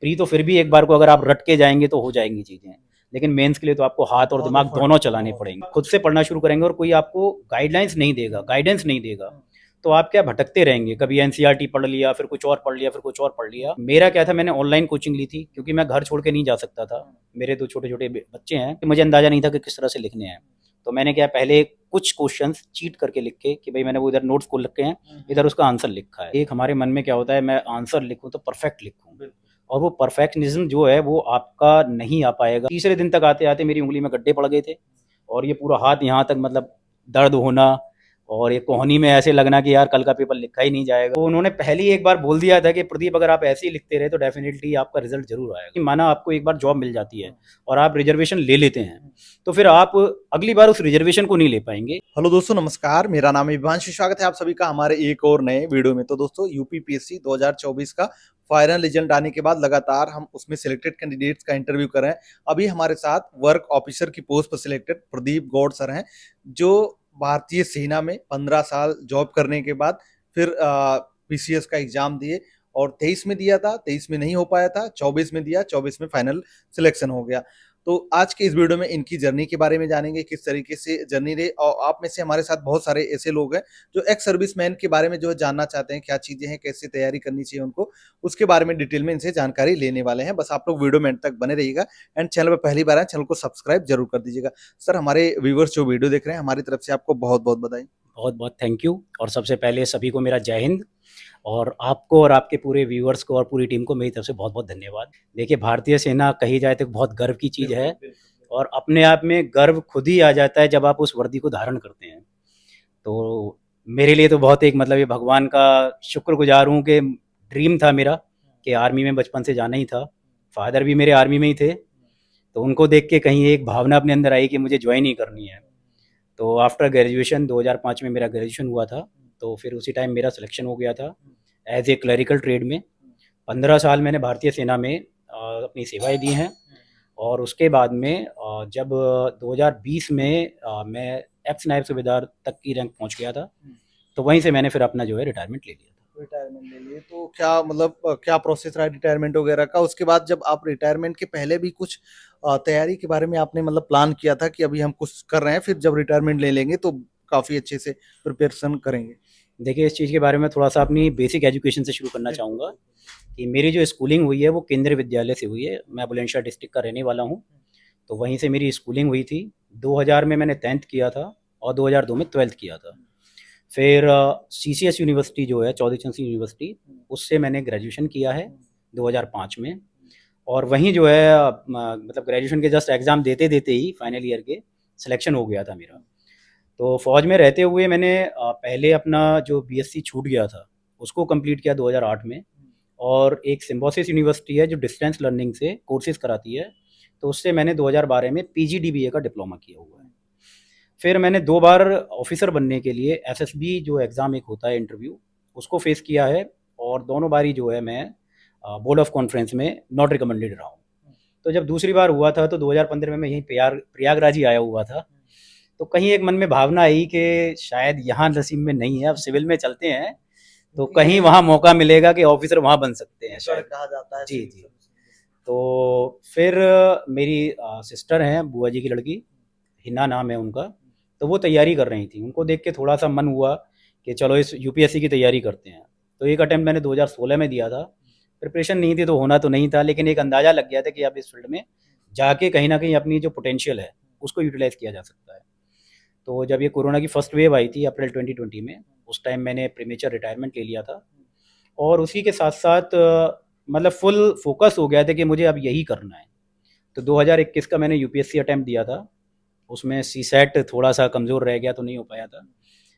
Pre तो फिर भी एक बार को अगर आप रट के जाएंगे तो हो जाएंगी चीज़ें, लेकिन मेंस के लिए तो आपको हाथ और दिमाग दोनों चलाने पड़ेंगे। खुद से पढ़ना शुरू करेंगे और कोई आपको गाइडलाइंस नहीं देगा, गाइडेंस नहीं देगा, तो आप क्या भटकते रहेंगे, कभी एनसीईआरटी पढ़ लिया, फिर कुछ और पढ़ लिया, फिर कुछ और पढ़ लिया। मेरा क्या था, मैंने ऑनलाइन कोचिंग ली थी क्योंकि मैं घर छोड़ के नहीं जा सकता था। मेरे दो छोटे छोटे बच्चे हैं, मुझे अंदाजा नहीं था कि किस तरह से लिखने हैं। तो मैंने क्या, पहले कुछ क्वेश्चंस चीट करके लिख के कि भाई मैंने वो इधर नोट्स खोल रखे हैं, इधर उसका आंसर लिखा है। एक हमारे मन में क्या होता है, मैं आंसर लिखूं तो परफेक्ट लिखूं, और वो परफेक्शनिज्म जो है वो आपका नहीं आ पाएगा। तीसरे दिन तक आते आते मेरी उंगली में गड्ढे पड़ गए थे, और ये पूरा हाथ यहाँ तक मतलब दर्द होना, और ये कोहनी में ऐसे लगना कि यार कल का पेपर लिखा ही नहीं जाएगा। तो उन्होंने पहले ही एक बार बोल दिया था कि प्रदीप अगर आप ऐसे ही लिखते रहे तो डेफिनेटली आपका रिजल्ट जरूर आएगा। माना आपको एक बार जॉब मिल जाती है और आप रिजर्वेशन ले लेते हैं, तो फिर आप अगली बार उस रिजर्वेशन को नहीं ले पाएंगे। हेलो दोस्तों, नमस्कार। मेरा नाम है विभांशु। स्वागत है आप सभी का हमारे एक और नए वीडियो में। तो दोस्तों, यूपीपीएससी 2024 का फाइनल रिजल्ट आने के बाद लगातार हम उसमें सिलेक्टेड कैंडिडेट्स का इंटरव्यू कर रहे हैं। अभी हमारे साथ वर्क ऑफिसर की पोस्ट पर सिलेक्टेड प्रदीप गौड़ सर हैं, जो भारतीय सेना में 15 साल जॉब करने के बाद फिर पीसीएस का एग्जाम दिए, और 23 में दिया था, 23 में नहीं हो पाया था, 24 में दिया, 24 में फाइनल सिलेक्शन हो गया। तो आज के इस वीडियो में इनकी जर्नी के बारे में जानेंगे, किस तरीके से जर्नी रही। और आप में से हमारे साथ बहुत सारे ऐसे लोग हैं जो एक्स सर्विसमैन के बारे में जो है जानना चाहते हैं, क्या चीजें हैं, कैसे तैयारी करनी चाहिए उनको, उसके बारे में डिटेल में इनसे जानकारी लेने वाले हैं। बस आप लोग वीडियो में एंड तक बने रहिएगा। एंड चैनल पर पहली बार आए, चैनल को सब्सक्राइब जरूर कर दीजिएगा। सर, हमारे व्यूवर्स जो वीडियो देख रहे हैं, हमारी तरफ से आपको बहुत बहुत बधाई। बहुत बहुत थैंक यू। और सबसे पहले सभी को मेरा जय हिंद, और आपको और आपके पूरे व्यूअर्स को और पूरी टीम को मेरी तरफ से बहुत बहुत धन्यवाद। देखिए, भारतीय सेना कही जाए तो बहुत गर्व की चीज़ है, और अपने आप में गर्व खुद ही आ जाता है जब आप उस वर्दी को धारण करते हैं। तो मेरे लिए तो बहुत एक मतलब ये भगवान का शुक्रगुजार हूँ कि ड्रीम था मेरा कि आर्मी में बचपन से जाना ही था। फादर भी मेरे आर्मी में ही थे, तो उनको देख के कहीं एक भावना अपने अंदर आई कि मुझे ज्वाइन ही करनी है। तो आफ्टर ग्रेजुएशन 2005 में मेरा ग्रेजुएशन हुआ था, तो फिर उसी टाइम मेरा सिलेक्शन हो गया था एज ए क्लरिकल ट्रेड में। 15 साल मैंने भारतीय सेना में अपनी सेवाएं दी हैं, और उसके बाद में जब 2020 में मैं एक्स नायब सूबेदार तक की रैंक पहुंच गया था, तो वहीं से मैंने फिर अपना जो है रिटायरमेंट ले लिया था। रिटायरमेंट ले लिए, तो क्या मतलब क्या प्रोसेस रहा रिटायरमेंट वगैरह का? उसके बाद जब आप रिटायरमेंट के पहले भी कुछ तैयारी के बारे में आपने मतलब प्लान किया था कि अभी हम कुछ कर रहे हैं, फिर जब रिटायरमेंट ले लेंगे तो काफी अच्छे से प्रिपरेशन करेंगे? देखिए, इस चीज़ के बारे में थोड़ा सा अपनी बेसिक एजुकेशन से शुरू करना चाहूँगा कि मेरी जो स्कूलिंग हुई है वो केंद्रीय विद्यालय से हुई है। मैं बुलंदशहर डिस्ट्रिक्ट का रहने वाला हूँ, तो वहीं से मेरी स्कूलिंग हुई थी। 2000 में मैंने 10th किया था, और 2002 में 12th किया था। फिर सीसीएस यूनिवर्सिटी जो है, चौधरी चरण सिंह यूनिवर्सिटी, उससे मैंने ग्रेजुएशन किया है 2005 में। और वहीं जो है मतलब ग्रेजुएशन के जस्ट एग्ज़ाम देते देते ही फाइनल ईयर के सिलेक्शन हो गया था मेरा। तो फ़ौज में रहते हुए मैंने पहले अपना जो बीएससी छूट गया था उसको कंप्लीट किया 2008 में, और एक सिम्बोसिस यूनिवर्सिटी है जो डिस्टेंस लर्निंग से कोर्सेज कराती है, तो उससे मैंने 2012 में पीजीडीबीए का डिप्लोमा किया हुआ है। फिर मैंने 2 बार ऑफिसर बनने के लिए एसएसबी जो एग्ज़ाम एक होता है इंटरव्यू, उसको फेस किया है, और दोनों बारी जो है मैं बोर्ड ऑफ कॉन्फ्रेंस में नॉट रिकमेंडेड रहा हूँ। तो जब दूसरी बार हुआ था तो 2015 में मैं यहीं प्रयागराज ही आया हुआ था, तो कहीं एक मन में भावना आई कि शायद यहाँ नसीब में नहीं है, अब सिविल में चलते हैं तो कहीं वहाँ मौका मिलेगा कि ऑफिसर वहाँ बन सकते हैं शायद। कहा जाता है जी जी। तो फिर मेरी सिस्टर हैं, बुआ जी की लड़की, हिना नाम है उनका, तो वो तैयारी कर रही थी। उनको देख के थोड़ा सा मन हुआ कि चलो इस यूपीएससी की तैयारी करते हैं। तो एक अटैम्प्ट मैंने 2016 में दिया था। प्रिपरेशन नहीं थी तो होना तो नहीं था, लेकिन एक अंदाज़ा लग गया था कि अब इस फील्ड में जाके कहीं ना कहीं अपनी जो पोटेंशियल है उसको यूटिलाइज़ किया जा सकता है। तो जब ये कोरोना की फर्स्ट वेव आई थी अप्रैल 2020 में, उस टाइम मैंने प्रीमेचर रिटायरमेंट ले लिया था, और उसी के साथ साथ मतलब फुल फोकस हो गया था कि मुझे अब यही करना है। तो 2021 का मैंने यूपीएससी अटैम्प्ट दिया था, उसमें सी सेट थोड़ा सा कमज़ोर रह गया तो नहीं हो पाया था,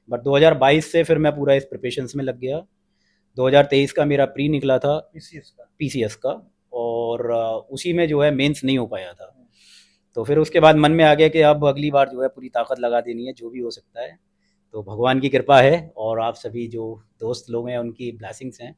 बट 2022 से फिर मैं पूरा इस प्रिपरेशंस में लग गया। 2023 का मेरा प्री निकला था पीसीएस का, और उसी में जो है मेंस नहीं हो पाया था। तो फिर उसके बाद मन में आ गया कि अब अगली बार जो है पूरी ताकत लगा देनी है, जो भी हो सकता है। तो भगवान की कृपा है और आप सभी जो दोस्त लोग हैं उनकी ब्लेसिंग्स हैं,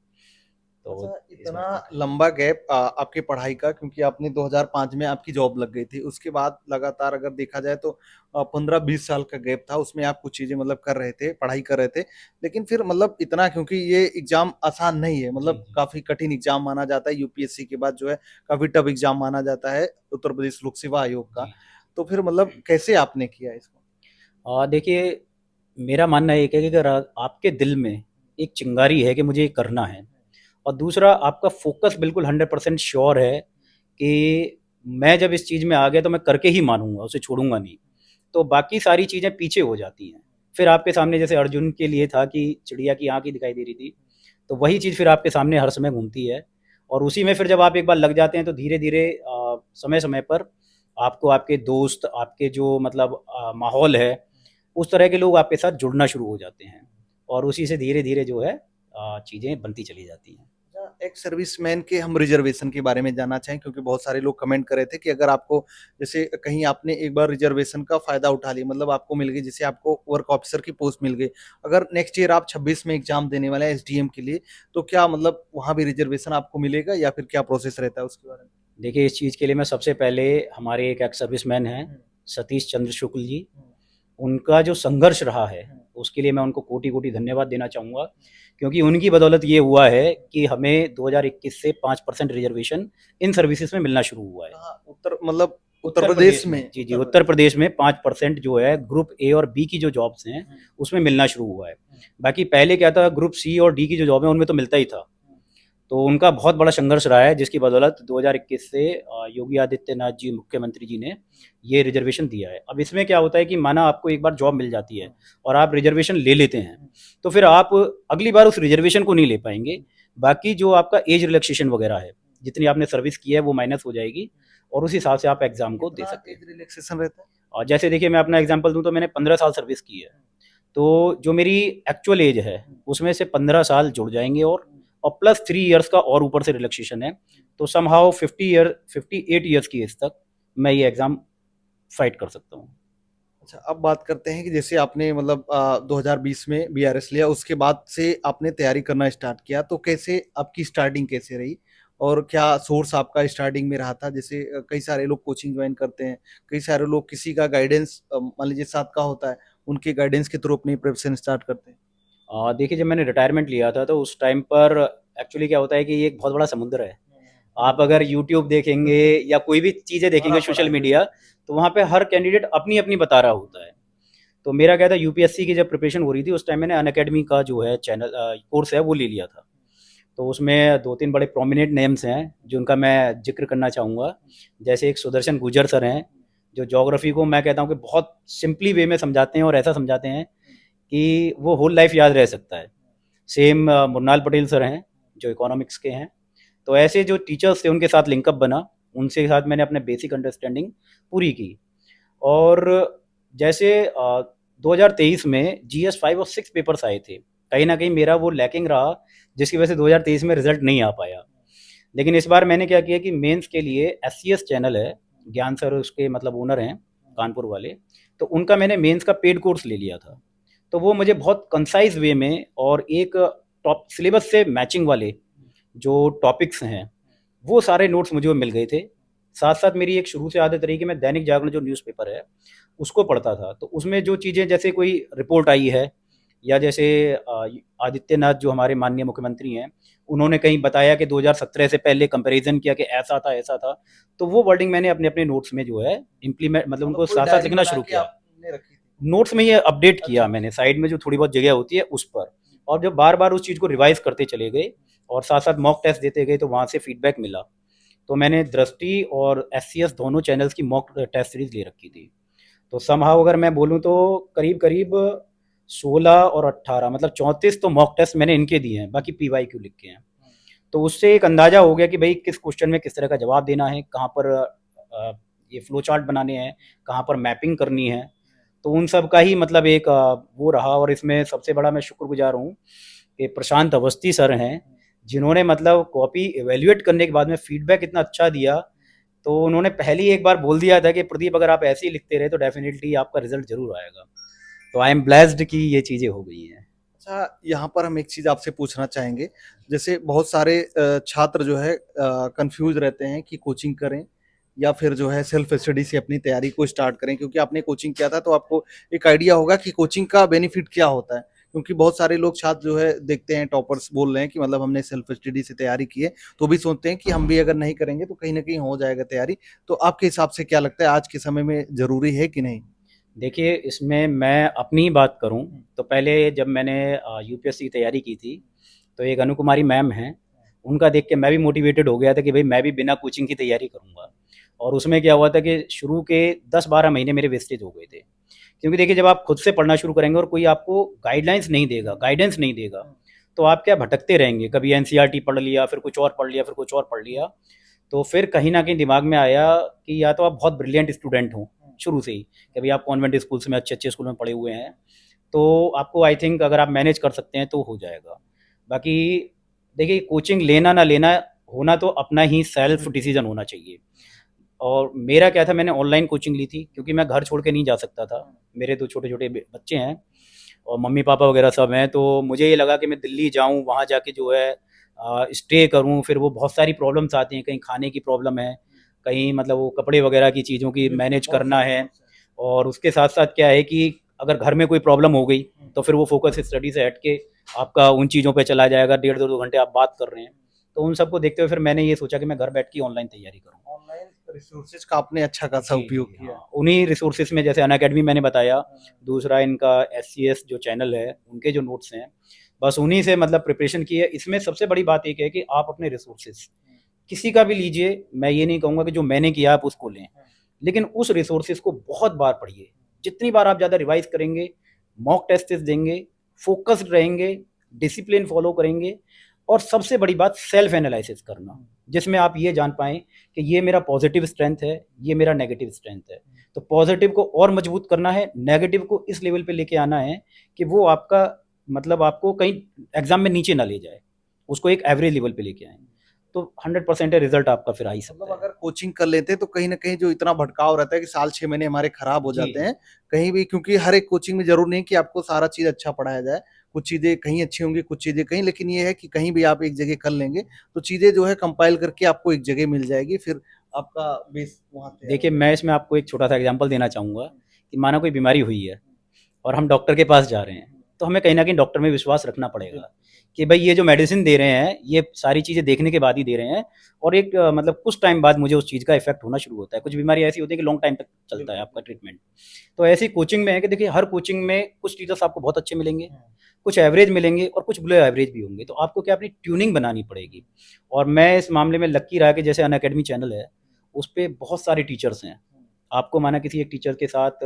तो अच्छा, इस इतना बार का। लंबा गैप आपकी पढ़ाई का, क्योंकि आपने 2005 में आपकी जॉब लग गई थी, उसके बाद लगातार अगर देखा जाए तो 15-20 साल का गैप था, उसमें आप कुछ चीजें मतलब कर रहे थे, पढ़ाई कर रहे थे, लेकिन फिर मतलब इतना, क्योंकि ये एग्जाम आसान नहीं है, जी मतलब जी काफी कठिन एग्जाम माना जाता है, यूपीएससी के बाद जो है काफी टफ एग्जाम माना जाता है उत्तर प्रदेश लोक सेवा आयोग का। जी। तो फिर मतलब कैसे आपने किया इसको? देखिए, मेरा मानना एक है कि अगर आपके दिल में एक चिंगारी है कि मुझे ये करना है, और दूसरा आपका फ़ोकस बिल्कुल 100% श्योर है कि मैं जब इस चीज़ में आ गया तो मैं करके ही मानूँगा, उसे छोड़ूँगा नहीं। तो बाकी सारी चीज़ें पीछे हो जाती हैं। फिर आपके सामने जैसे अर्जुन के लिए था कि चिड़िया की आँख ही दिखाई दे रही थी, तो वही चीज़ फिर आपके सामने हर समय घूमती है, और उसी में फिर जब आप एक बार लग जाते हैं तो धीरे-धीरे समय-समय पर आपको आपके दोस्त, आपके जो मतलब माहौल है, उस तरह के लोग आपके साथ जुड़ना शुरू हो जाते हैं, और उसी से धीरे-धीरे जो है चीज़ें बनती चली जाती हैं। एक सर्विसमैन के हम रिजर्वेशन के बारे में जानना चाहें, क्योंकि बहुत सारे लोग कमेंट कर रहे थे कि अगर आपको जैसे कहीं आपने एक बार रिजर्वेशन का फायदा उठा लिया, मतलब आपको मिल गई, जैसे आपको वर्क ऑफिसर की पोस्ट मिल गई, अगर नेक्स्ट ईयर आप 26 में एग्जाम देने वाले हैं एसडीएम के लिए, तो क्या मतलब वहां भी रिजर्वेशन आपको मिलेगा या फिर क्या प्रोसेस रहता है उसके बारे में? देखिए, इस चीज़ के लिए मैं सबसे पहले हमारे एक एक्स सर्विसमैन हैं, सतीश चंद्र शुक्ल जी, उनका जो संघर्ष रहा है, उसके लिए मैं उनको कोटि-कोटि धन्यवाद देना चाहूँगा, क्योंकि उनकी बदौलत ये हुआ है कि हमें 2021 से 5% रिज़र्वेशन इन सर्विसेज़ में मिलना शुरू हुआ है। कहाँ उत्तर मतलब उत्तर उत्तर प्रदेश प्रदेश में? में, जी, जी, उत्तर प्रदेश में 5% जो है ग्रुप ए और बी की जो जॉब्स हैं, उसमें मिलना शुरू हुआ है। बाकी पहले क्या था, ग्रुप सी और डी की जो जॉब है, उनमें तो मिलता ही था। तो उनका बहुत बड़ा संघर्ष रहा है, जिसकी बदौलत 2021 से योगी आदित्यनाथ जी, मुख्यमंत्री जी ने ये रिजर्वेशन दिया है। अब इसमें क्या होता है कि माना आपको एक बार जॉब मिल जाती है और आप रिजर्वेशन ले लेते हैं, तो फिर आप अगली बार उस रिजर्वेशन को नहीं ले पाएंगे। बाकी जो आपका एज रिलैक्सेशन वगैरह है, जितनी आपने सर्विस की है वो माइनस हो जाएगी, और उस हिसाब से आप एग्ज़ाम को दे कितना सकते हैं। एज रिलैक्सेशन रहता है? और जैसे देखिए, मैं अपना एग्जांपल दूँ तो मैंने 15 साल सर्विस की है, तो जो मेरी एक्चुअल एज है, उसमें से 15 साल जुड़ जाएँगे, और प्लस 3 इयर्स का और ऊपर से रिलैक्सेशन है, तो समहाउ 58 ईयर्स की एज तक मैं ये एग्ज़ाम फाइट कर सकता हूँ। अच्छा, अब बात करते हैं कि जैसे आपने मतलब 2020 में बीआरएस लिया, उसके बाद से आपने तैयारी करना स्टार्ट किया, तो कैसे आपकी स्टार्टिंग कैसे रही? और क्या सोर्स आपका स्टार्टिंग में रहा था? जैसे कई सारे लोग कोचिंग ज्वाइन करते हैं, कई सारे लोग किसी का गाइडेंस मान लीजिए साथ का होता है, उनके गाइडेंस के थ्रू अपनी प्रिपरेशन स्टार्ट करते हैं। देखिए, जब मैंने रिटायरमेंट लिया था तो उस टाइम पर एक्चुअली क्या होता है कि ये एक बहुत बड़ा समुद्र है। आप अगर यूट्यूब देखेंगे या कोई भी चीज़ें भरा देखेंगे पड़ा सोशल है मीडिया, तो वहाँ पे हर कैंडिडेट अपनी-अपनी बता रहा होता है। तो मेरा क्या था, यूपीएससी की जब प्रिपरेशन हो रही थी उस टाइम मैंने अनअकैडमी का जो है चैनल कोर्स है वो ले लिया था। तो उसमें 2-3 बड़े प्रोमिनेंट नेम्स हैं जिनका मैं ज़िक्र करना चाहूँगा। जैसे एक सुदर्शन गुर्जर सर हैं, जो ज्योग्राफ़ी को मैं कहता हूँ कि बहुत सिंपली वे में समझाते हैं, और ऐसा समझाते हैं कि वो होल लाइफ़ याद रह सकता है। सेम मुन्नाल पटेल सर हैं, जो इकोनॉमिक्स के हैं। तो ऐसे जो टीचर्स थे उनके साथ लिंकअप बना, उनके साथ मैंने अपने बेसिक अंडरस्टैंडिंग पूरी की। और जैसे 2023 में जीएस 5 और 6 पेपर्स आए थे, कहीं न कहीं मेरा वो लैकिंग रहा, जिसकी वजह से 2023 में रिज़ल्ट नहीं आ पाया। लेकिन इस बार मैंने क्या किया कि मेंस के लिए एससीएस चैनल है, ज्ञान सर उसके मतलब ओनर हैं, कानपुर वाले, तो उनका मैंने मेंस का पेड कोर्स ले लिया था। तो वो मुझे बहुत कंसाइज़ वे में और एक टॉप सिलेबस से मैचिंग वाले जो टॉपिक्स हैं, वो सारे नोट्स मुझे मिल गए थे। साथ-साथ मेरी एक शुरू से आदत रही कि मैं दैनिक जागरण जो न्यूज़पेपर है, उसको पढ़ता था। तो उसमें जो चीज़ें, जैसे कोई रिपोर्ट आई है, या जैसे आदित्यनाथ जो हमारे माननीय मुख्यमंत्री हैं, उन्होंने कहीं बताया कि 2017 से पहले कंपैरिज़न किया कि ऐसा था, ऐसा था। तो वो वर्डिंग मैंने अपने-अपने नोट्स में जो है इम्प्लीमेंट, मतलब मतलब उनको कोई साथ-साथ डायरी लिखना बना शुरू के किया। आपने रखी थी? नोट्स में ये अपडेट अच्छा, किया मैंने, साइड में जो थोड़ी बहुत जगह होती है उस पर, और जब बार-बार उस चीज़ को रिवाइज़ करते चले गए और साथ-साथ मॉक टेस्ट देते गए, तो वहाँ से फीडबैक मिला। तो मैंने दृष्टि और एससीएस दोनों चैनल्स की मॉक टेस्ट सीरीज़ ले रखी थी। तो समहाउ अगर मैं बोलूँ तो करीब-करीब 16 और 18 मतलब 34 तो मॉक टेस्ट मैंने इनके दिए हैं, बाकी पीवाईक्यू लिख के हैं। तो उससे एक अंदाज़ा हो गया कि भई किस क्वेश्चन में किस तरह का जवाब देना है, कहाँ पर ये फ्लो चार्ट बनाने हैं, कहाँ पर मैपिंग करनी है। तो उन सब का ही मतलब एक वो रहा, और इसमें सबसे बड़ा मैं शुक्रगुज़ार हूँ कि प्रशांत अवस्थी सर हैं, जिन्होंने मतलब कॉपी इवैल्यूएट करने के बाद में फीडबैक इतना अच्छा दिया। तो उन्होंने पहले ही एक बार बोल दिया था कि प्रदीप, अगर आप ऐसे ही लिखते रहे तो डेफ़िनिटली आपका रिज़ल्ट ज़रूर आएगा। तो आई एम ब्लेस्ड कि ये चीज़ें हो गई हैं। अच्छा, यहाँ पर हम एक चीज़ आपसे पूछना चाहेंगे, जैसे बहुत सारे छात्र जो है कन्फ्यूज़ रहते हैं कि कोचिंग करें या फिर जो है सेल्फ स्टडी से अपनी तैयारी को स्टार्ट करें, क्योंकि आपने कोचिंग किया था तो आपको एक आइडिया होगा कि कोचिंग का बेनिफिट क्या होता है। क्योंकि बहुत सारे लोग छात्र जो है देखते हैं टॉपर्स बोल रहे हैं कि मतलब हमने सेल्फ स्टडी से तैयारी की है, तो भी सोचते हैं कि हम भी अगर नहीं करेंगे तो कहीं न कहीं हो जाएगा तैयारी। तो आपके हिसाब से क्या लगता है आज के समय में ज़रूरी है कि नहीं? देखिए, इसमें मैं अपनी बात करूँ तो पहले जब मैंने यूपीएससी की तैयारी की थी, तो एक अनु कुमारी मैम हैं, उनका देख के मैं भी मोटिवेटेड हो गया था कि भई मैं भी बिना कोचिंग की तैयारी करूँगा। और उसमें क्या हुआ था कि शुरू के 10-12 महीने मेरे वेस्टेज हो गए थे। क्योंकि देखिए, जब आप खुद से पढ़ना शुरू करेंगे और कोई आपको गाइडलाइंस नहीं देगा, गाइडेंस नहीं देगा, तो आप क्या भटकते रहेंगे। कभी एनसीईआरटी पढ़ लिया, फिर कुछ और पढ़ लिया, फिर कुछ और पढ़ लिया। तो फिर कहीं न कहीं दिमाग में आया कि या तो आप बहुत ब्रिलियंट स्टूडेंट हो शुरू से ही, कि भई आप कॉन्वेंट स्कूल्स में अच्छे-अच्छे स्कूल में पढ़े हुए हैं, तो आपको आई थिंक अगर आप मैनेज कर सकते हैं तो हो जाएगा। बाकी देखिए, कोचिंग लेना ना लेना होना तो अपना ही सेल्फ डिसीज़न होना चाहिए। और मेरा क्या था, मैंने ऑनलाइन कोचिंग ली थी क्योंकि मैं घर छोड़ के नहीं जा सकता था। मेरे 2 छोटे-छोटे बच्चे हैं और मम्मी-पापा वगैरह सब हैं, तो मुझे ये लगा कि मैं दिल्ली जाऊँ, वहाँ जाके जो है स्टे करूँ, फिर वो बहुत सारी प्रॉब्लम्स आती हैं, कहीं खाने की प्रॉब्लम है, कहीं मतलब वो कपड़े वगैरह की चीज़ों की मैनेज करना है। और उसके साथ-साथ क्या है कि अगर घर में कोई प्रॉब्लम हो गई, तो फिर वो फ़ोकस स्टडी से हट के आपका उन चीज़ों पे चला जाएगा, डेढ़ 2-2 घंटे आप बात कर रहे हैं। तो उन सबको देखते हुए फिर मैंने ये सोचा कि मैं घर बैठ के ऑनलाइन तैयारी करूँ। ऑनलाइन रिसोर्सेज का आपने अच्छा खासा जी, उपयोग जी, किया। हाँ। उन्हीं रिसोर्सेज़ में जैसे अनअकैडमी मैंने बताया, दूसरा इनका एससीएस जो चैनल है, उनके जो नोट्स हैं, बस उन्हीं से मतलब प्रिपरेशन की है। इसमें सबसे बड़ी बात एक है कि आप अपने रिसोर्सेज़ किसी का भी लीजिए, मैं ये नहीं कहूँगा कि जो मैंने किया आप उसको लें, लेकिन उस रिसोर्सेज़ को बहुत बार पढ़िए। जितनी बार आप ज़्यादा रिवाइज़ करेंगे, मॉक टेस्ट्स देंगे, फ़ोकस्ड रहेंगे, डिसिप्लिन फ़ॉलो करेंगे और सबसे बड़ी बात सेल्फ एनालिसिस करना, जिसमें आप ये जान पाएँ कि ये मेरा पॉज़िटिव स्ट्रेंथ है, ये मेरा नेगेटिव स्ट्रेंथ है। तो पॉज़िटिव को और मजबूत करना है, नेगेटिव को इस लेवल पे लेके आना है कि वो आपका मतलब आपको कहीं एग्ज़ाम में नीचे ना ले जाए, उसको एक एवरेज लेवल पे लेके आएँ। तो 100% रिज़ल्ट आपका फिर आ ही सकता मतलब है। अगर कोचिंग कर लेते हैं तो कहीं न कहीं जो इतना भटकाव रहता है कि साल 6 महीने हमारे खराब हो जी, जाते जी। हैं, कहीं भी, क्योंकि हर एक कोचिंग में ज़रूरी नहीं कि आपको सारा चीज़ अच्छा पढ़ाया जाए। कुछ चीज़ें कहीं अच्छी होंगी, कुछ चीज़ें कहीं, लेकिन ये है कि कहीं भी आप एक जगह कर लेंगे, तो चीज़ें जो है कंपाइल करके आपको एक जगह मिल जाएगी, फिर आपका बेस वहाँ तैयार हो देखिए, जाएगा। मैं इसमें आपको एक छोटा-सा एग्ज़ाम्पल देना चाहूँगा कि माना कोई बीमारी हुई है और हम डॉक्टर के पास जा रहे हैं, तो हमें कहीं न कहीं डॉक्टर में विश्वास रखना पड़ेगा कि भई ये जो मेडिसिन दे रहे हैं, ये सारी चीज़ें देखने के बाद ही दे रहे हैं और एक मतलब कुछ टाइम बाद मुझे उस चीज़ का इफ़ेक्ट होना शुरू होता है। कुछ बीमारी ऐसी होती है कि लॉन्ग टाइम तक चलता है आपका ट्रीटमेंट। तो ऐसी कोचिंग में है कि देखिए, हर कोचिंग में कुछ टीचर्स आपको बहुत अच्छे मिलेंगे, कुछ एवरेज मिलेंगे और कुछ बिलो एवरेज भी होंगे। तो आपको क्या अपनी ट्यूनिंग बनानी पड़ेगी। और मैं इस मामले में लकी रहा कि जैसे अनअकैडमी चैनल है, उस पे बहुत सारे टीचर्स हैं। आपको माना किसी एक टीचर के साथ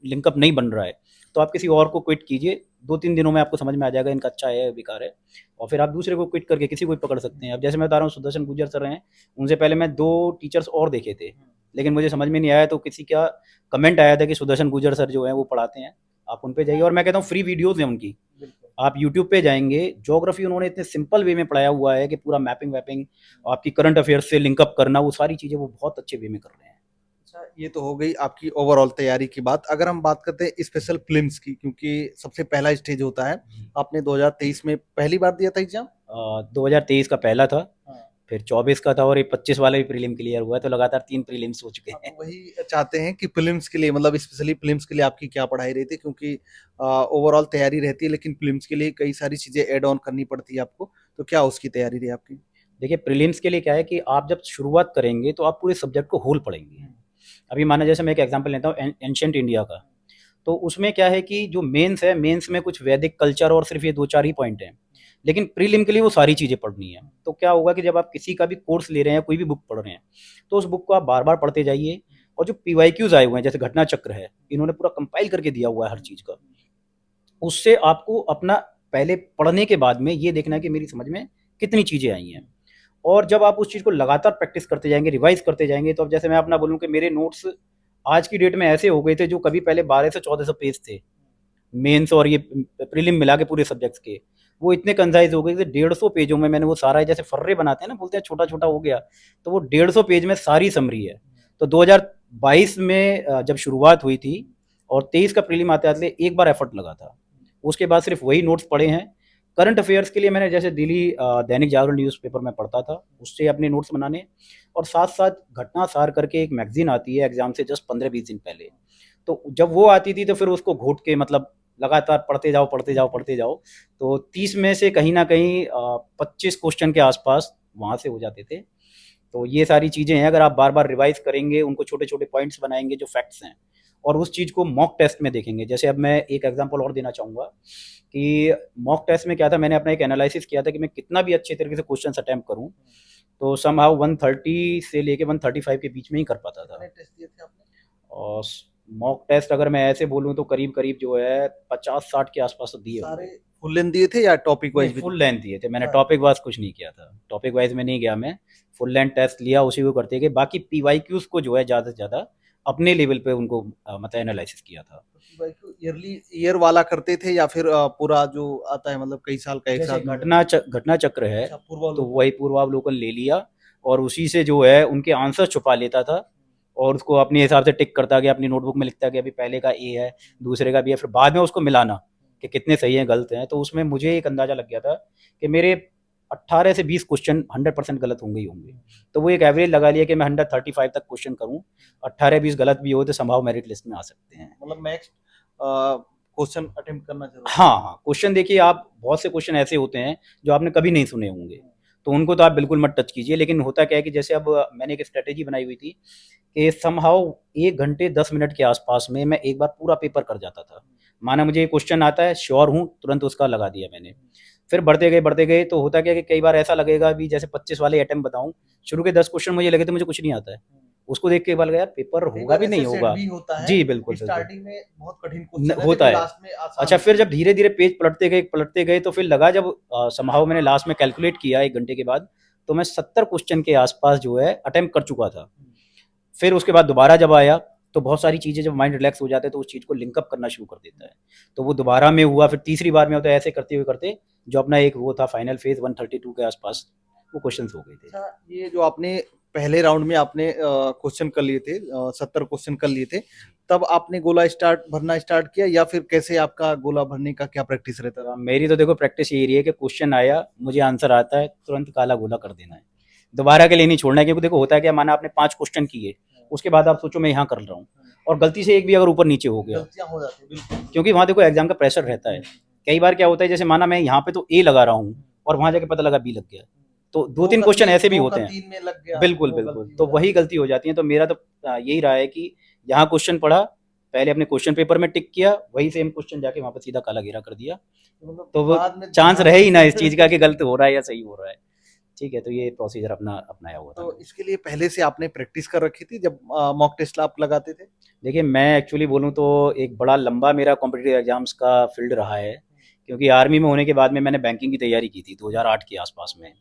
लिंकअप नहीं बन रहा है, तो आप किसी और को क्विट कीजिए, 2-3 दिनों में आपको समझ में आ जाएगा इनका अच्छा है या बेकार है और फिर आप दूसरे को क्विट करके किसी को भी पकड़ सकते हैं। अब जैसे मैं बता रहा हूँ सुदर्शन गुर्जर सर हैं, उनसे पहले मैं 2 टीचर्स और देखे थे, लेकिन मुझे समझ में नहीं आया तो किसी का कमेंट आया था कि सुदर्शन गुर्जर सर जो हैं वो पढ़ाते हैं, आप उन पे जाइए और मैं कहता हूँ फ्री वीडियोज़ हैं उनकी। आप यूट्यूब पे जाएँगे, ज्योग्राफी उन्होंने इतने सिंपल वे में पढ़ाया हुआ है कि पूरा मैपिंग-वैपिंग, आपकी करंट अफेयर्स से लिंकअप करना, वो सारी चीज़ें वो बहुत अच्छे वे में कर रहे हैं। अच्छा, ये तो हो गई आपकी ओवरऑल तैयारी की बात। अगर हम बात करते हैं स्पेशल प्रीलिम्स की, क्योंकि सबसे पहला स्टेज होता है, जी। आपने 2023 में पहली बार दिया था एग्ज़ाम? 2023 का पहला था, हाँ। फिर 24 का था और ये 25 वाला भी प्रीलिम क्लियर हुआ है, तो लगातार 3 प्रीलिम्स हो चुके हाँ, हैं। तो वही चाहते हैं कि प्रीलिम्स के लिए, मतलब स्पेशली प्रीलिम्स के लिए आपकी क्या पढ़ाई रहती है? क्योंकि ओवरऑल तैयारी रहती है, लेकिन प्रीलिम्स के लिए कई सारी चीज़ें ऐड ऑन करनी पड़ती है आपको, तो क्या उसकी तैयारी रही आपकी? देखिए, प्रीलिम्स के लिए क्या है कि आप जब शुरुआत करेंगे, तो आप पूरे सब्जेक्ट को होल पढ़ेंगे। अभी माना जैसे मैं एक एग्ज़ाम्पल लेता हूँ एंशिएंट इंडिया का, तो उसमें क्या है कि जो मेंस है, मेंस में कुछ वैदिक कल्चर और सिर्फ़ ये 2-4 ही पॉइंट हैं। लेकिन प्रीलिम के लिए वो सारी चीज़ें पढ़नी है। तो क्या होगा कि जब आप किसी का भी कोर्स ले रहे हैं, कोई भी बुक पढ़ रहे हैं, तो उस बुक को आप बार-बार पढ़ते जाइए और जो पीवाईक्यूज़ आए हुए हैं, जैसे घटना चक्र है, इन्होंने पूरा कंपाइल करके दिया हुआ है हर चीज़ का। उससे आपको अपना पहले पढ़ने के बाद में ये देखना है कि मेरी समझ में कितनी चीज़ें आई हैं। और जब आप उस चीज़ को लगातार प्रैक्टिस करते जाएँगे, रिवाइज़ करते जाएँगे, तो अब जैसे मैं अपना बोलूँ कि मेरे नोट्स आज की डेट में ऐसे हो गए थे, जो कभी पहले 12 से 1400 पेज थे। मेंस और ये प्रीलिम मिला के पूरे सब्जेक्ट्स के, वो इतने कंसाइज़ हो गए थे 150 पेजों में मैंने वो सारा जैसे फर्रे बनाते हैं ना, बोलते हैं छोटा-छोटा हो गया, तो वो 150 पेज में सारी समरी है। तो 2022 में जब शुरुआत हुई थी और 23 का प्रीलिम आते-आते एक बार एफर्ट लगा था। उसके बाद सिर्फ वही नोट्स पढ़े हैं। करंट अफेयर्स के लिए मैंने जैसे दिल्ली दैनिक जागरण न्यूज़पेपर में पढ़ता था, उससे अपने नोट्स बनाने, और साथ साथ घटना सार करके एक मैगजीन आती है एग्जाम से जस्ट 15-20 दिन पहले, तो जब वो आती थी तो फिर उसको घोट के मतलब लगातार पढ़ते जाओ पढ़ते जाओ पढ़ते जाओ। तो 30 में से कहीं ना कहीं 25 क्वेश्चन के आसपास वहाँ से हो जाते थे। तो ये सारी चीज़ें हैं, अगर आप बार बार रिवाइज करेंगे, उनको छोटे छोटे पॉइंट्स बनाएंगे जो फैक्ट्स हैं, और उस चीज़ को मॉक टेस्ट में देखेंगे। जैसे अब मैं एक एग्जांपल और देना चाहूँगा कि मॉक टेस्ट में क्या था, मैंने अपना एक एनालिसिस किया था कि मैं कितना भी अच्छे तरीके से क्वेश्चन अटैम्प्ट करूँ, तो समहाउ 130 से लेके 135 के बीच में ही कर पाता था। कितने टेस्ट दिए थे आपने? और मॉक टेस्ट अगर मैं ऐसे बोलूँ तो करीब करीब जो है 50-60 के आसपास तो दिए सारे होंगे। फुल लेंथ दिए थे या टॉपिक वाइज भी? फुल लेंथ दिए थे मैंने, हाँ। टॉपिक वाइज कुछ नहीं किया था, टॉपिक वाइज में नहीं गया मैं, फुल लेंथ टेस्ट लिया, उसी को करते गए। बाकी पीवाईक्यूज को जो है ज़्यादा से ज़्यादा अपने लेवल पे उनको मतलब एनालिसिस किया था। ईयरली ईयर वाला करते थे या फिर पूरा जो आता है मतलब कई साल का एक जैसे साथ? घटना चक्र है, अच्छा, तो पूर्वावलोकन। वही पूर्वावलोकन ले लिया, और उसी से जो है उनके आंसर छुपा लेता था, और उसको अपने हिसाब से टिक करता गया, अपनी नोटबुक में लिखता गया, अभी पहले का ए है, दूसरे का बी है, फिर बाद में उसको मिलाना कि कितने सही हैं गलत हैं। तो उसमें मुझे एक अंदाज़ा लग गया था कि मेरे 18 से 20 क्वेश्चन 100% गलत होंगे ही होंगे। तो वो एक एवरेज लगा लिया कि मैं 135 तक क्वेश्चन करूँ, 18-20 गलत भी हो तो संभव मेरिट लिस्ट में आ सकते हैं। मतलब नेक्स्ट क्वेश्चन अटेम्प्ट करना जरूरी है। हाँ, हाँ, क्वेश्चन देखिए, आप बहुत से क्वेश्चन ऐसे होते हैं जो आपने कभी नहीं सुने होंगे, तो उनको तो आप बिल्कुल मत टच कीजिए। लेकिन होता क्या है कि जैसे अब मैंने एक स्ट्रैटेजी बनाई हुई थी कि समहाउ 1 घंटे 10 मिनट के आसपास में मैं एक बार पूरा पेपर कर जाता था। माना मुझे ये क्वेश्चन आता है, श्योर हूँ, तुरंत उसका लगा दिया मैंने। फिर बढ़ते गए तो होता क्या है कि कई बार ऐसा लगेगा भी जैसे 25 वाले अटेम्प्ट बताऊँ, शुरू के 10 क्वेश्चन मुझे लगे थे मुझे कुछ नहीं आता है। उसको देख के एक बार लगा यार पेपर कई होगा बार भी नहीं ऐसे सेट होगा। भी होता है, जी, बिल्कुल, बिल्कुल। स्टार्टिंग में बहुत कठिन क्वेश्चन रहते होता फिर है। लास्ट में आसान अच्छा, फिर होते जब धीरे-धीरे पेज पलटते गए तो फिर लगा जब समहाउ मैंने लास्ट में कैलकुलेट किया 1 घंटे के बाद, तो मैं 70 क्वेश्चन के आसपास जो है अटेम्प्ट कर चुका था। फिर उसके बाद दोबारा जब आया, तो बहुत सारी चीज़ें जब माइंड रिलैक्स हो जाता है तो उस चीज़ को लिंक अप करना शुरू कर देता है। तो वो दोबारा में हुआ, फिर तीसरी बार में होता है, ऐसे करते जो अपना एक वो था फाइनल फेज़ 132 के आसपास वो क्वेश्चन्स हो गए थे। अच्छा, ये जो आपने पहले राउंड में आपने क्वेश्चन कर लिए थे, 70 क्वेश्चन कर लिए थे, तब आपने गोला भरना स्टार्ट किया या फिर कैसे आपका गोला भरने का क्या प्रैक्टिस रहता था? मेरी तो देखो प्रैक्टिस यही रही है कि क्वेश्चन आया, मुझे आंसर आता है, तुरंत काला गोला कर देना है। दोबारा के लिए नहीं छोड़ना है, क्योंकि देखो होता है क्या, माना आपने 5 क्वेश्चन किए, उसके बाद आप सोचो मैं यहाँ कर रहा हूँ, और गलती से एक भी अगर ऊपर नीचे हो गया, गलतियां हो जाती है बिल्कुल। क्योंकि वहाँ देखो एग्जाम का प्रेशर रहता है। कई बार क्या होता है, जैसे माना मैं यहाँ पे तो ए लगा रहा हूँ और वहाँ जाके पता लगा बी लग गया, तो 2-3 क्वेश्चन ऐसे भी होते हैं। 3 में लग गया, बिल्कुल, वो बिल्कुल, गलती तो हो वही जाती है। गलती हो जाती है। तो मेरा तो यही रहा है कि यहाँ क्वेश्चन पढ़ा, पहले अपने क्वेश्चन पेपर में टिक किया, वही सेम क्वेश्चन जाके वहाँ पे सीधा काला घेरा कर दिया, मतलब तो वो बाद में चांस ध्यान रहे ही ना नहीं इस चीज़ का कि गलत हो रहा है या सही हो रहा है। ठीक है, तो ये प्रोसीजर अपनाया हुआ था तो मैंने। इसके लिए पहले से आपने प्रैक्टिस कर रखी थी जब मॉक टेस्ट आप लगाते थे? देखिए, मैं एक्चुअली बोलूँ तो एक बड़ा लंबा मेरा कॉम्पिटिटिव एग्ज़ाम्स का फ़ील्ड रहा है, क्योंकि आर्मी में होने के बाद में मैंने बैंकिंग की तैयारी की थी 2008 के आसपास में।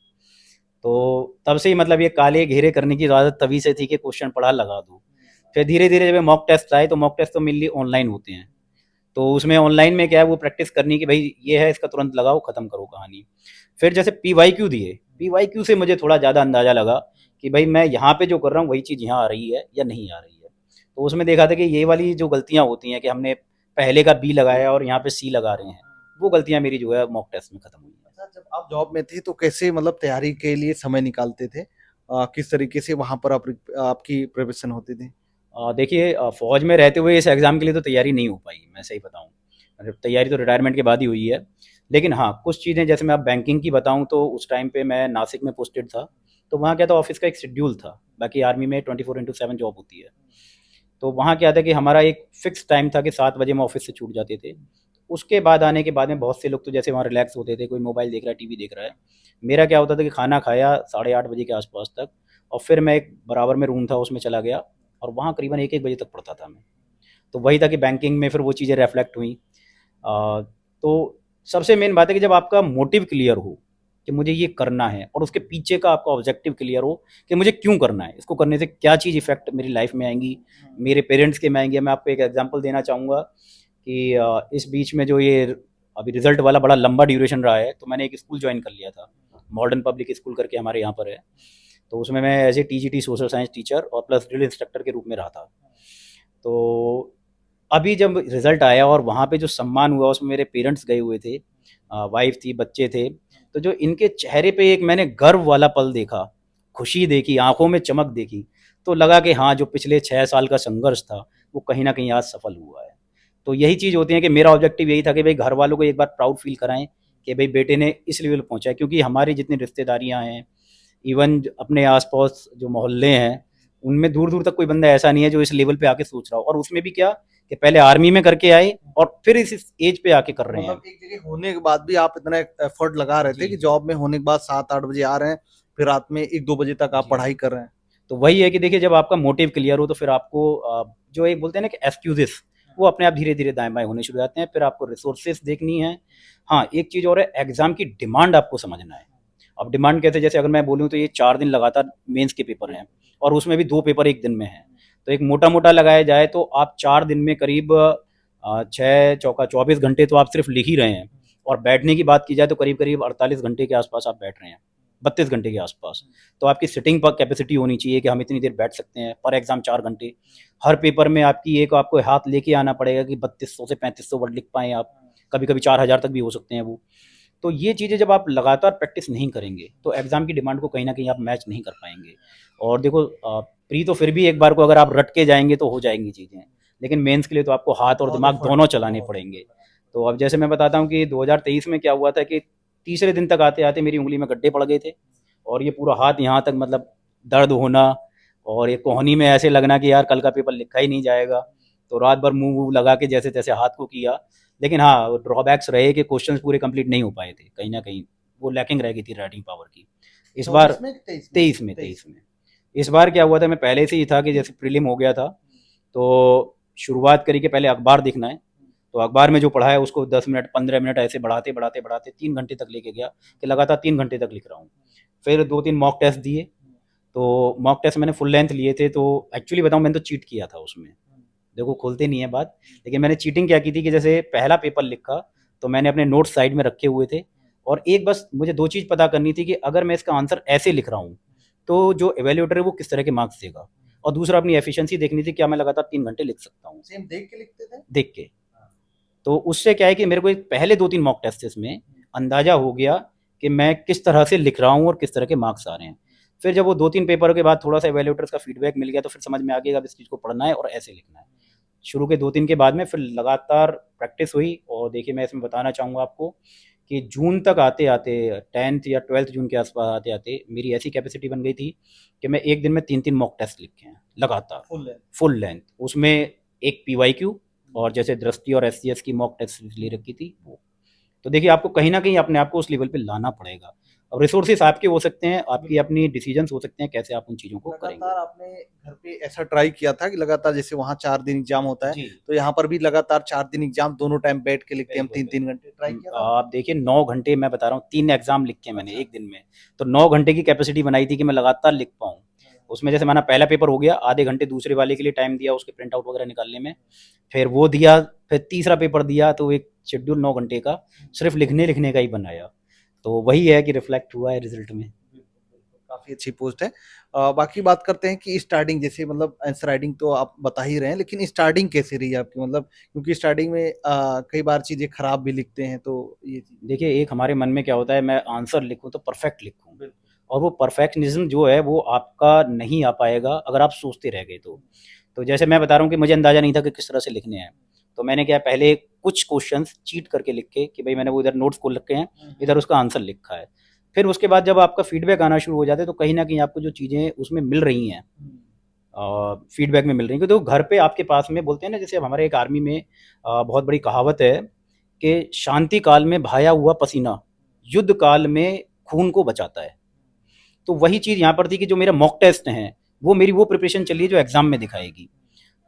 तो तब से ही मतलब ये काले घेरे करने की आदत तभी से थी कि क्वेश्चन पढ़ा लगा दूँ। फिर धीरे-धीरे जब मॉक टेस्ट आए, तो मॉक टेस्ट तो मेनली ऑनलाइन होते हैं। तो उसमें ऑनलाइन में क्या है, वो प्रैक्टिस करनी कि भाई ये है, इसका तुरंत लगाओ, ख़त्म करो कहानी। फिर जैसे पीवाईक्यू दिए, पीवाईक्यू से मुझे थोड़ा ज़्यादा अंदाज़ा लगा कि भाई मैं यहाँ पे जो कर रहा हूँ वही चीज़ यहाँ आ रही है या नहीं आ रही है। तो उसमें देखा था कि ये वाली जो गलतियाँ होती हैं कि हमने पहले का बी लगाया और यहाँ पे सी लगा रहे हैं, वो गलतियाँ मेरी जो है मॉक टेस्ट में ख़त्म हुई हैं। अच्छा, जब आप जॉब में थे तो कैसे मतलब तैयारी के लिए समय निकालते थे? किस तरीके से वहाँ पर आपकी प्रिपरेशन होती थी? देखिए, फ़ौज में रहते हुए इस एग्ज़ाम के लिए तो तैयारी नहीं हो पाई, मैं सही बताऊँ। मतलब तैयारी तो रिटायरमेंट के बाद ही हुई है। लेकिन हाँ, कुछ चीज़ें जैसे मैं अब बैंकिंग की बताऊँ, तो उस टाइम पे मैं नासिक में पोस्टेड था, तो वहाँ क्या था, ऑफ़िस का एक शेड्यूल था। बाकी आर्मी में 24/7 जॉब होती है। तो वहाँ क्या था कि हमारा एक फ़िक्स टाइम था कि 7 बजे हम ऑफ़िस से छूट जाते थे। उसके बाद आने के बाद में बहुत से लोग तो जैसे वहाँ रिलैक्स होते थे, कोई मोबाइल देख रहा है, टीवी देख रहा है। मेरा क्या होता था कि खाना खाया 8:30 बजे के आस-पास तक, और फिर मैं एक बराबर में रूम था उसमें चला गया, और वहाँ करीबन 1-1 बजे तक पढ़ता था मैं। तो वही था कि बैंकिंग में फिर वो चीज़ें रिफ्लेक्ट हुई। तो सबसे मेन बात है कि जब आपका मोटिव क्लियर हो कि मुझे ये करना है, और उसके पीछे का आपका ऑब्जेक्टिव क्लियर हो कि मुझे क्यों करना है, इसको करने से क्या चीज़ इफ़ेक्ट मेरी लाइफ में आएँगी, मेरे पेरेंट्स के में आएँगी। मैं आपको एक एग्जांपल देना चाहूँगा कि इस बीच में जो ये अभी रिज़ल्ट वाला बड़ा लंबा ड्यूरेशन रहा है, तो मैंने एक स्कूल जॉइन कर लिया था, मॉडर्न पब्लिक स्कूल करके हमारे यहाँ पर है। तो उसमें मैं as a TGT social science teacher और प्लस ड्रिल इंस्ट्रक्टर के रूप में रहा था। तो अभी जब रिजल्ट आया और वहाँ पे जो सम्मान हुआ उसमें मेरे पेरेंट्स गए हुए थे, वाइफ थी, बच्चे थे, तो जो इनके चेहरे पे एक मैंने गर्व वाला पल देखा, खुशी देखी, आंखों में चमक देखी, तो लगा कि हाँ, जो पिछले 6 साल का संघर्ष था वो कहीं ना कहीं आज सफल हुआ है। तो यही चीज़ होती है कि मेरा ऑब्जेक्टिव यही था कि भाई घर वालों को एक बार प्राउड फील कराएं कि भाई बेटे ने इस लेवल पहुंचा है, क्योंकि हमारी जितनी रिश्तेदारियां हैं, इवन अपने आसपास जो मोहल्ले हैं, उनमें दूर दूर तक कोई बंदा ऐसा नहीं है जो इस लेवल पे आके सोच रहा हो, और उसमें भी क्या कि पहले आर्मी में करके आए और फिर इस एज पे आके कर रहे हैं। मतलब एक जगह होने के बाद भी आप इतना एफर्ट लगा रहे थे जी कि जॉब में होने के बाद 7-8 बजे आ रहे हैं, फिर रात में 1-2 बजे तक आप जी पढ़ाई कर रहे हैं। तो वही है कि देखिए, जब आपका मोटिव क्लियर हो तो फिर आपको जो एक बोलते हैं ना कि एक्सक्यूजेस, वो अपने आप धीरे धीरे दाएं बाएं होने शुरू हो जाते हैं। फिर आपको रिसोर्सेज देखनी है। हाँ, एक चीज़ और है, एग्जाम की डिमांड आपको समझना है। अब डिमांड कैसे, जैसे अगर मैं बोलूँ तो ये 4 दिन लगातार मेंस के पेपर हैं और उसमें भी 2 पेपर एक दिन में हैं। तो एक मोटा मोटा लगाया जाए तो आप 4 दिन में करीब 6 चौका 24 घंटे तो आप सिर्फ लिख ही रहे हैं, और बैठने की बात की जाए तो करीब करीब 48 घंटे के आसपास आप बैठ रहे हैं, 32 घंटे के आसपास। तो आपकी सिटिंग पर कैपेसिटी होनी चाहिए कि हम इतनी देर बैठ सकते हैं। पर एग्जाम 4 घंटे, हर पेपर में आपकी एक आपको हाथ लेके आना पड़ेगा कि 3200 से 3500 वर्ड लिख पाएँ आप। कभी कभी 4000 तक भी हो सकते हैं वो। तो ये चीज़ें जब आप लगातार प्रैक्टिस नहीं करेंगे तो एग्ज़ाम की डिमांड को कहीं ना कहीं आप मैच नहीं कर पाएंगे। और देखो, प्री तो फिर भी एक बार को अगर आप रट के जाएंगे तो हो जाएंगी चीज़ें, लेकिन मेंस के लिए तो आपको हाथ और बहुत दिमाग एफर्ट दोनों चलाने पड़ेंगे। तो अब जैसे मैं बताता हूँ कि 2023 में क्या हुआ था कि तीसरे दिन तक आते आते मेरी उंगली में गड्ढे पड़ गए थे, और ये पूरा हाथ यहाँ तक, मतलब दर्द होना, और ये कोहनी में ऐसे लगना कि यार कल का पेपर लिखा ही नहीं जाएगा। तो रात भर मुंह वूह लगा के जैसे तैसे हाथ को किया। लेकिन हाँ, ड्रॉबैक्स रहे कि क्वेश्चंस पूरे कंप्लीट नहीं हो पाए थे, कहीं ना कहीं वो लैकिंग रह गई थी राइटिंग पावर की। इस बार 24 में कि 23 में? 23 में इस बार क्या हुआ था, मैं पहले से ही था कि जैसे प्रीलिम हो गया था, तो शुरुआत करी कि पहले अखबार देखना है। तो अखबार में जो पढ़ा है उसको 10 मिनट 15 मिनट ऐसे बढ़ाते बढ़ाते बढ़ाते 3 घंटे तक लेके गया, कि लगातार 3 घंटे तक लिख रहा हूँ। फिर 2-3 मॉक टेस्ट दिए। तो मॉक टेस्ट मैंने फुल लेंथ लिए थे, तो एक्चुअली बताऊँ, मैंने तो चीट किया था उसमें। देखो, खोलते नहीं है बात, लेकिन मैंने चीटिंग क्या की थी कि जैसे पहला पेपर लिखा तो मैंने अपने नोट्स साइड में रखे हुए थे, और एक बस मुझे 2 चीज़ पता करनी थी कि अगर मैं इसका आंसर ऐसे लिख रहा हूँ तो जो एवेल्यूएटर है वो किस तरह के मार्क्स देगा, और दूसरा अपनी एफिशिएंसी देखनी थी, क्या मैं लगातार 3 घंटे लिख सकता हूँ सेम देख के लिखते थे? देख के। तो उससे क्या है कि मेरे को एक पहले 2-3 मॉक टेस्ट में अंदाजा हो गया कि मैं किस तरह से लिख रहा हूँ और किस तरह के मार्क्स आ रहे हैं। फिर जब वो 2-3 पेपरों के बाद थोड़ा सा एवेल्यूएटर्स का फीडबैक मिल गया तो फिर समझ में आ गया कि अब इस चीज़ को पढ़ना है और ऐसे लिखना है। शुरू के 2-3 के बाद में फिर लगातार प्रैक्टिस हुई, और देखिए मैं इसमें बताना चाहूँगा आपको कि जून तक आते आते, 10th या 12th जून के आसपास आते आते मेरी ऐसी कैपेसिटी बन गई थी कि मैं एक दिन में 3-3 मॉक टेस्ट लिखे हैं लगातार, फुल लेंथ। उसमें एक पीवाईक्यू और जैसे दृष्टि और एससीएस की मॉक टेस्ट ले रखी थी वो। तो देखिए, आपको कहीं ना कहीं अपने आप को उस लेवल पे लाना पड़ेगा। अब रिसोर्सेस आपके हो सकते हैं, आपकी अपनी डिसीजंस हो सकते हैं कैसे आप उन चीज़ों को करेंगे। लगातार आपने घर पे ऐसा ट्राई किया था कि लगातार जैसे वहाँ 4 दिन एग्जाम होता है, जी, तो यहाँ पर भी लगातार 4 दिन एग्जाम दोनों टाइम बैठ के लिखते हैं हम बिल्कुल 3-3 घंटे ट्राई किया था? आप देखिए, 9 घंटे मैं बता रहा हूँ, 3 एग्जाम लिखे मैंने एक दिन में। तो 9 घंटे की कैपेसिटी बनाई थी कि मैं लगातार लिख पाऊँ। उसमें जैसे मैंने पहला पेपर हो गया, आधे घंटे दूसरे वाले के लिए टाइम दिया उसके प्रिंट आउट वगैरह निकालने में, फिर वो दिया, फिर तीसरा पेपर दिया, तो एक शेड्यूल 9 घंटे का सिर्फ लिखने लिखने का ही बनाया। तो वही है कि रिफ्लेक्ट हुआ है रिजल्ट में। काफी अच्छी पोस्ट है। बाकी बात करते हैं कि स्टार्टिंग जैसे मतलब आंसर राइटिंग तो आप बता ही रहे हैं, लेकिन स्टार्टिंग कैसे रही आपकी? मतलब क्योंकि स्टार्टिंग में कई बार चीजें खराब भी लिखते हैं, तो ये चीज देखिए, एक हमारे मन में क्या होता है, मैं आंसर लिखूं तो परफेक्ट लिखूं, और वो परफेक्शनिज्म जो है वो आपका नहीं आ पाएगा अगर आप सोचते रह गए तो जैसे मैं बता रहा हूँ कि मुझे अंदाजा नहीं था कि किस तरह से लिखने हैं। तो मैंने क्या, पहले कुछ क्वेश्चंस चीट करके लिखे कि भाई मैंने वो इधर नोट्स खोल रखे हैं, इधर उसका आंसर लिखा है। फिर उसके बाद जब आपका फीडबैक आना शुरू हो जाता है तो कहीं ना कहीं आपको जो चीज़ें उसमें मिल रही हैं, फीडबैक में मिल रही हैं, क्योंकि तो घर पे आपके पास में बोलते हैं ना, जैसे अब हमारे एक आर्मी में बहुत बड़ी कहावत है कि शांति काल में बहाया हुआ पसीना युद्ध काल में खून को बचाता है। तो वही चीज़ यहाँ पर थी कि जो मेरा मॉक टेस्ट हैं वो मेरी वो प्रिपरेशन चल रही है जो एग्जाम में दिखाएगी।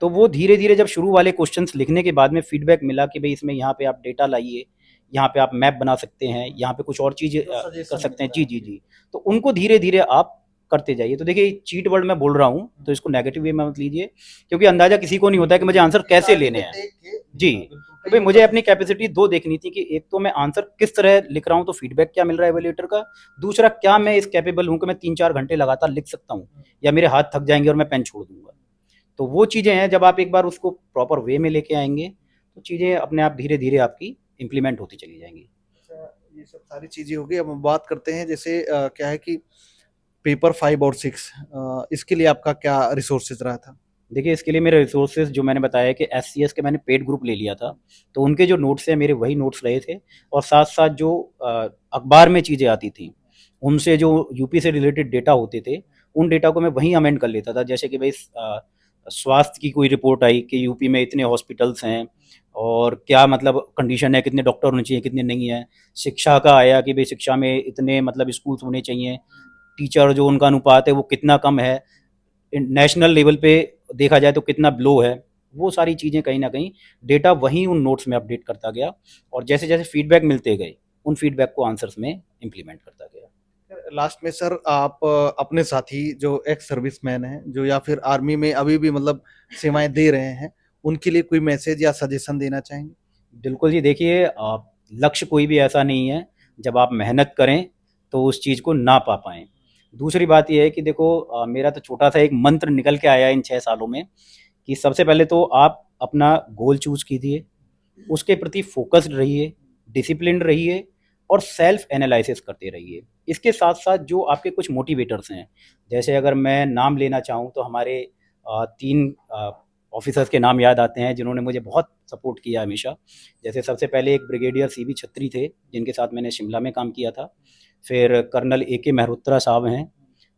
तो वो धीरे धीरे जब शुरू वाले क्वेश्चंस लिखने के बाद में फीडबैक मिला कि भाई इसमें यहाँ पे आप डेटा लाइए, यहाँ पे आप मैप बना सकते हैं, यहाँ पे कुछ और चीज़ कर सकते हैं। जी जी जी। तो उनको धीरे धीरे आप करते जाइए। तो देखिए, चीट वर्ड मैं बोल रहा हूँ तो इसको नेगेटिव वे में मत लीजिए, क्योंकि अंदाजा किसी को नहीं होता है कि मुझे आंसर कैसे लेने हैं। जी, तो भाई मुझे अपनी कैपेसिटी दो देखनी थी कि एक तो मैं आंसर किस तरह लिख रहा हूँ तो फीडबैक क्या मिल रहा है एवेल्यूएटर का, दूसरा क्या मैं इस कैपेबल हूँ कि मैं 3-4 घंटे लगातार लिख सकता हूँ या मेरे हाथ थक जाएंगे और मैं पेन छोड़ दूंगा। तो वो चीज़ें हैं, जब आप एक बार उसको प्रॉपर वे में लेके आएंगे तो चीज़ें अपने आप धीरे धीरे आपकी इम्प्लीमेंट होती चली जाएंगी। अच्छा, ये सब सारी चीजें होगी। अब हम बात करते हैं जैसे क्या है कि पेपर 5 और 6 इसके लिए आपका क्या रिसोर्सेज रहा था? देखिए, इसके लिए मेरे रिसोर्सेज जो मैंने बताया कि एससीएस के मैंने पेड ग्रुप ले लिया था, तो उनके जो नोट्स हैं मेरे वही नोट्स रहे थे, और साथ साथ जो अखबार में चीज़ें आती थी उनसे जो यूपी से रिलेटेड डेटा होते थे, उन डेटा को मैं वहीं अमेंड कर लेता था। जैसे कि भाई स्वास्थ्य की कोई रिपोर्ट आई कि यूपी में इतने हॉस्पिटल्स हैं और क्या मतलब कंडीशन है, कितने डॉक्टर होने चाहिए, कितने नहीं है। शिक्षा का आया कि भाई शिक्षा में इतने मतलब स्कूल्स होने चाहिए, टीचर जो उनका अनुपात है वो कितना कम है, नेशनल लेवल पे देखा जाए तो कितना बिलो है। वो सारी चीज़ें कहीं ना कहीं डेटा वहीं उन नोट्स में अपडेट करता गया, और जैसे जैसे फीडबैक मिलते गए उन फीडबैक को आंसर्स में इम्प्लीमेंट करता गया। लास्ट में सर आप अपने साथी जो एक्स सर्विसमैन हैं जो या फिर आर्मी में अभी भी मतलब सेवाएं दे रहे हैं, उनके लिए कोई मैसेज या सजेशन देना चाहेंगे? बिल्कुल जी, देखिए लक्ष्य कोई भी ऐसा नहीं है, जब आप मेहनत करें तो उस चीज़ को ना पा पाएँ। दूसरी बात ये है कि देखो मेरा तो छोटा सा एक मंत्र निकल के आया है इन 6 सालों में, कि सबसे पहले तो आप अपना गोल चूज़ कीजिए, उसके प्रति फ़ोकस्ड रहिए, डिसिप्लिन्ड रहिए और सेल्फ एनालिसिस करते रहिए। इसके साथ-साथ जो आपके कुछ मोटिवेटर्स हैं, जैसे अगर मैं नाम लेना चाहूँ तो हमारे 3 ऑफ़िसर्स के नाम याद आते हैं जिन्होंने मुझे बहुत सपोर्ट किया हमेशा। जैसे सबसे पहले एक ब्रिगेडियर सीबी छत्री थे, जिनके साथ मैंने शिमला में काम किया था। फिर कर्नल एके मेहरोत्रा साहब हैं,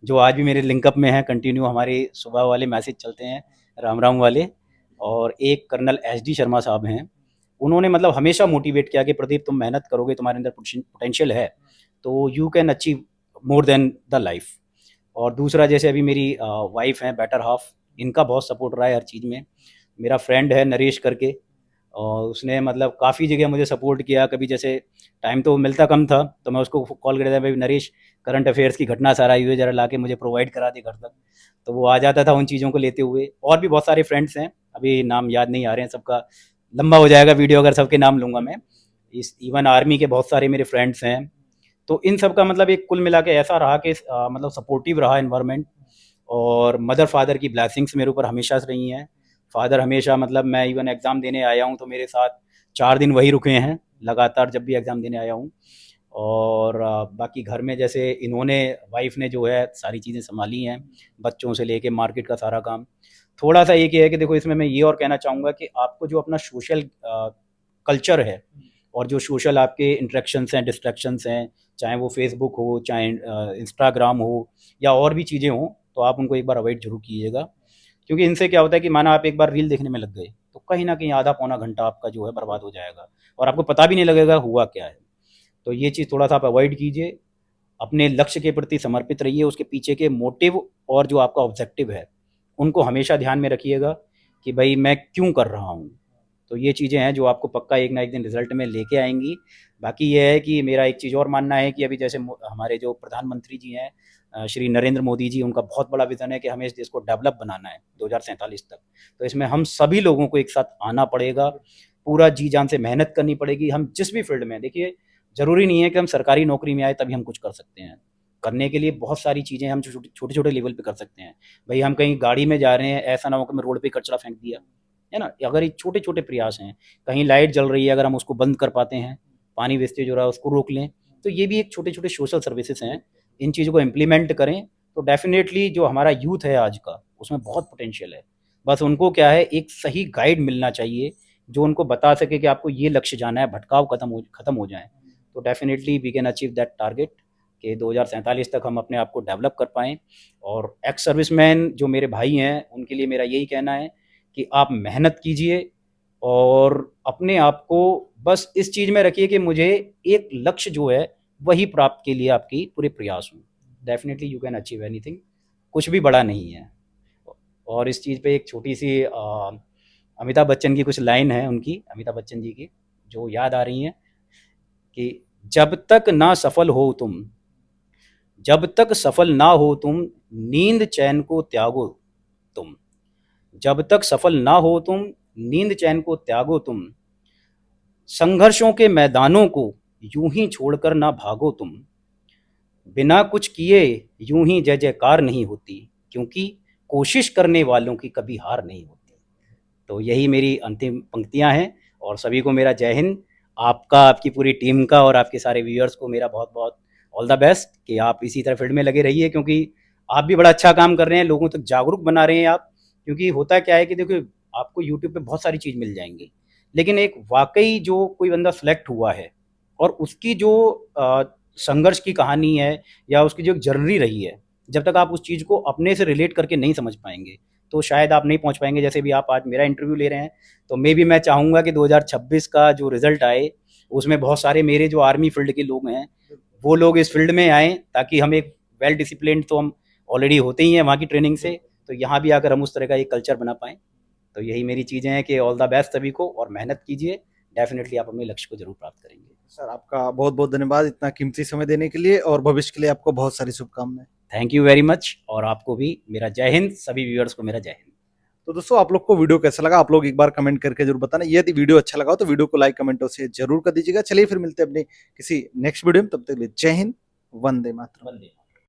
जो आज भी मेरे लिंकअप में हैं, कंटिन्यू हमारे सुबह वाले मैसेज चलते हैं, राम-राम वाले। और एक कर्नल एसडी शर्मा साहब हैं, उन्होंने मतलब हमेशा मोटिवेट किया कि प्रदीप तुम मेहनत करोगे, तुम्हारे अंदर पोटेंशियल है, तो you can achieve more than the life. और दूसरा जैसे अभी मेरी वाइफ हैं, बेटर हाफ, इनका बहुत सपोर्ट रहा है हर चीज़ में। मेरा फ्रेंड है नरेश करके, और उसने मतलब काफ़ी जगह मुझे सपोर्ट किया। कभी जैसे टाइम तो मिलता कम था, तो मैं उसको कॉल कर देता, भाई नरेश करंट अफेयर्स की घटना सारा ये ज़रा ला के मुझे प्रोवाइड करा दे घर तक, तो वो आ जाता था उन चीज़ों को लेते हुए। और भी बहुत सारे फ्रेंड्स हैं, अभी नाम याद नहीं आ रहे हैं सबका, लंबा हो जाएगा वीडियो अगर सबके नाम लूँगा मैं। इस इवन आर्मी के बहुत सारे मेरे फ्रेंड्स हैं। तो इन सब का मतलब एक कुल मिला के ऐसा रहा कि मतलब सपोर्टिव रहा एनवायरनमेंट। और मदर फादर की ब्लेसिंग्स मेरे ऊपर हमेशा से रही हैं। फादर हमेशा मतलब मैं इवन एग्ज़ाम देने आया हूँ तो मेरे साथ 4 दिन वही रुके हैं लगातार जब भी एग्ज़ाम देने आया हूँ। और बाकी घर में जैसे इन्होंने, वाइफ़ ने जो है सारी चीज़ें सँभाली हैं, बच्चों से लेके मार्केट का सारा काम। थोड़ा-सा एक ये है कि देखो इसमें मैं ये और कहना चाहूँगा कि आपको जो अपना सोशल कल्चर है और जो सोशल आपके इंटरेक्शंस हैं, डिस्ट्रैक्शंस हैं, चाहे वो फ़ेसबुक हो, चाहे इंस्टाग्राम हो या और भी चीज़ें हों, तो आप उनको एक बार अवॉइड ज़रूर कीजिएगा। क्योंकि इनसे क्या होता है कि माना आप एक बार रील देखने में लग गए, तो कहीं न कहीं आधा पौना घंटा आपका जो है बर्बाद हो जाएगा और आपको पता भी नहीं लगेगा हुआ क्या है। तो ये चीज़ थोड़ा-सा आप अवॉइड कीजिए। अपने लक्ष्य के प्रति समर्पित रहिए, उसके पीछे के मोटिव और जो आपका ऑब्जेक्टिव है, उनको हमेशा ध्यान में रखिएगा कि भई मैं क्यों कर रहा हूँ। तो ये चीज़ें हैं जो आपको पक्का एक ना एक दिन रिज़ल्ट में लेके आएँगी। बाकी ये है कि मेरा एक चीज़ और मानना है कि अभी जैसे हमारे जो प्रधानमंत्री जी हैं श्री नरेंद्र मोदी जी, उनका बहुत बड़ा विज़न है कि हमें इस देश को डेवलप बनाना है 2047 तक। तो इसमें हम सभी लोगों को एक साथ आना पड़ेगा, पूरा जी-जान से मेहनत करनी पड़ेगी। हम जिस भी फ़ील्ड में, देखिए ज़रूरी नहीं है कि हम सरकारी नौकरी में आए तभी हम कुछ कर सकते हैं। करने के लिए बहुत सारी चीज़ें हम छोटे-छोटे लेवल पे कर सकते हैं। भई हम कहीं गाड़ी में जा रहे हैं, ऐसा ना हो कि मैं रोड पे कचरा फेंक दिया, है ना? अगर ये छोटे-छोटे प्रयास हैं, कहीं लाइट जल रही है अगर हम उसको बंद कर पाते हैं, पानी वेस्टेज हो रहा है उसको रोक लें, तो ये भी एक छोटे-छोटे सोशल सर्विसेज़ हैं। इन चीज़ों को इम्प्लीमेंट करें, तो डेफ़िनेटली जो हमारा यूथ है आज का, उसमें बहुत पोटेंशियल है। बस उनको क्या है, एक सही गाइड मिलना चाहिए, जो उनको बता सके कि आपको ये लक्ष्य जाना है, भटकाव खत्म हो जाएँ। तो definitely we can achieve that target कि 2047 तक हम अपने आप को डेवलप कर पाएँ। और एक्स सर्विसमैन जो मेरे भाई हैं, उनके लिए मेरा यही कहना है कि आप मेहनत कीजिए और अपने आप को बस इस चीज़ में रखिए कि मुझे एक लक्ष्य जो है, वही प्राप्त के लिए आपकी पूरे प्रयास हों। Definitely you can achieve anything, कुछ भी बड़ा नहीं है। और इस चीज़ पे एक छोटी-सी अमिताभ बच्चन की कुछ लाइन है उनकी, अमिताभ बच्चन जी की, जो याद आ रही हैं कि जब तक ना सफल हो तुम, जब तक सफल ना हो तुम, नींद चैन को त्यागो तुम। जब तक सफल ना हो तुम, नींद चैन को त्यागो तुम। संघर्षों के मैदानों को यूं ही छोड़कर ना भागो तुम। बिना कुछ किए यूं ही जय जयकार नहीं होती, क्योंकि कोशिश करने वालों की कभी हार नहीं होती। तो यही मेरी अंतिम पंक्तियां हैं और सभी को मेरा जय हिंद। आपका, आपकी पूरी टीम का और आपके सारे व्यूअर्स को मेरा बहुत बहुत ऑल द बेस्ट कि आप इसी तरह फील्ड में लगे रहिए, क्योंकि आप भी बड़ा अच्छा काम कर रहे हैं, लोगों तक जागरूक बना रहे हैं आप। क्योंकि होता क्या है कि देखो, आपको यूट्यूब पे बहुत सारी चीज़ मिल जाएंगी, लेकिन एक वाकई जो कोई बंदा सेलेक्ट हुआ है और उसकी जो संघर्ष की कहानी है या उसकी जो जर्नी रही है, जब तक आप उस चीज़ को अपने से रिलेट करके नहीं समझ पाएंगे तो शायद आप नहीं पहुंच पाएंगे। जैसे भी आप आज मेरा इंटरव्यू ले रहे हैं, तो मैं चाहूँगा कि 2026 का जो रिजल्ट आए उसमें बहुत सारे मेरे जो आर्मी फील्ड के लोग हैं वो लोग इस फील्ड में आएँ, ताकि हम एक वेल डिसिप्लिन, तो हम ऑलरेडी होते ही हैं वहाँ की ट्रेनिंग से, तो यहाँ भी आकर हम उस तरह का एक कल्चर बना पाएँ। तो यही मेरी चीज़ें हैं कि ऑल द बेस्ट सभी को और मेहनत कीजिए, डेफिनेटली आप अपने लक्ष्य को जरूर प्राप्त करेंगे। सर आपका बहुत बहुत धन्यवाद इतना कीमती समय देने के लिए, और भविष्य के लिए आपको बहुत सारी शुभकामनाएं। थैंक यू वेरी मच, और आपको भी मेरा जय हिंद, सभी व्यूअर्स को मेरा जय हिंद। तो दोस्तों आप लोग को वीडियो कैसा लगा, आप लोग एक बार कमेंट करके जरूर बताना। यदि वीडियो अच्छा लगा हो तो वीडियो को लाइक, कमेंट और शेयर जरूर कर दीजिएगा। चलिए फिर मिलते हैं अपने किसी नेक्स्ट वीडियो में, तब तक के लिए जय हिंद, वंदे मातरम।